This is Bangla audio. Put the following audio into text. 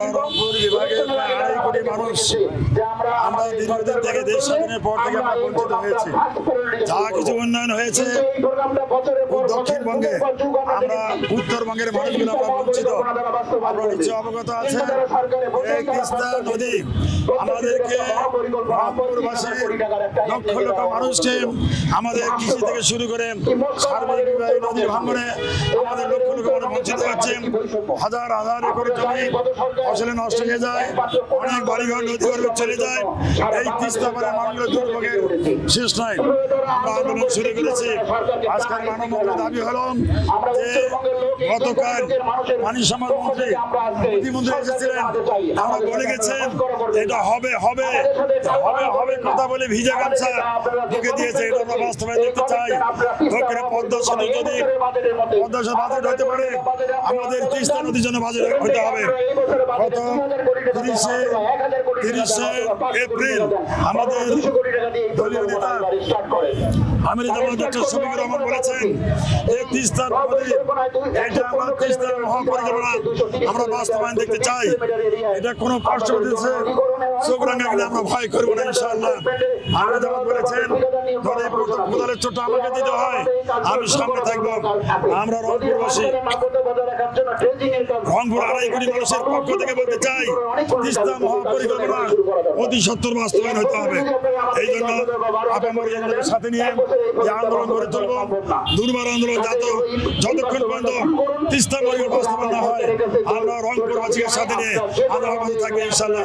রংপুর বিভাগের প্রায় 2.5 কোটি মানুষ আমরা দীর্ঘদিন থেকে দেশ স্বাধীনের পর থেকে আমরা বঞ্চিত হয়েছি। যা কিছু উন্নয়ন হয়েছে দক্ষিণবঙ্গে, আমরা উত্তরবঙ্গের মানুষগুলো আমরা বঞ্চিত। আমরা নিশ্চয় অবগত আছেন, এই তিস্তা নদী আমাদেরকে রংপুরবাসী লক্ষ লক্ষ মানুষকে আমাদের কৃষি থেকে শুরু করে সার্বিকভাবে নদী ভাঙনে আমাদের লক্ষ লক্ষ মানুষ বঞ্চিত হচ্ছে। হাজার হাজার একর জমি ফসলে নষ্ট হয়ে যায়, অনেক বাড়িঘর নদী গর্ভে চলে যায়। এই তিস্তা পারের মানুষগুলো দুর্ভোগের শেষ নাই। আমরা আন্দোলন শুরু করেছি। আজকের মানববন্ধনের দাবি হল যে গতকাল পানি সম্পদ মন্ত্রী প্রতিমন্ত্রী এসেছিলেন, আমরা বলে গেছেন এটা হবে হবে হবে হবে কথা বলে ভিজা গামছা ঢুকে দিয়েছে। এটা আমরা বাস্তবায়ন দেখতে চাই। দক্ষিণে পদ্মা সেতু যদি পদ্মা সেতু বাজেট হতে পারে, আমাদের তিস্তা নদীর জন্য বাজেট হতে হবে। গত 30শে এপ্রিল আমাদের দলীয় নেতা আমির জামাত ডক্টর শফিকুর রহমান বলেছেন যে তিস্তা নদী, এটা আমরা তিস্তার মহাপরিকল্পনা আমরা বাস্তবায়ন দেখতে চাই। এটা কোনো পার্শ্ববর্তী চোখ রাঙা গেলে আমরা ভয় করবো না ইনশাআল্লাহ। আমির জামাত বলেছেন যদি কোদালের ছোট আমাকে দিতে হয় আমি সামনে থাকবো। আমরা রংপুরবাসী, রংপুর 2.5 কোটি মানুষের পক্ষ থেকে বলতে চাই তিস্তা মহাপরিকল্পনা অতি সত্বর বাস্তবায়ন হতে হবে। এই জন্য আপনাদের সাথে নিয়ে যে আন্দোলন করে চলবো, দুর্বার আন্দোলন যতক্ষণ পর্যন্ত তিস্তা পরিকল্পনা বাস্তবায়ন না হয়, আমরা রংপুরবাসীর সাথে নিয়ে আন্দোলন থাকবে ইনশাআল্লাহ।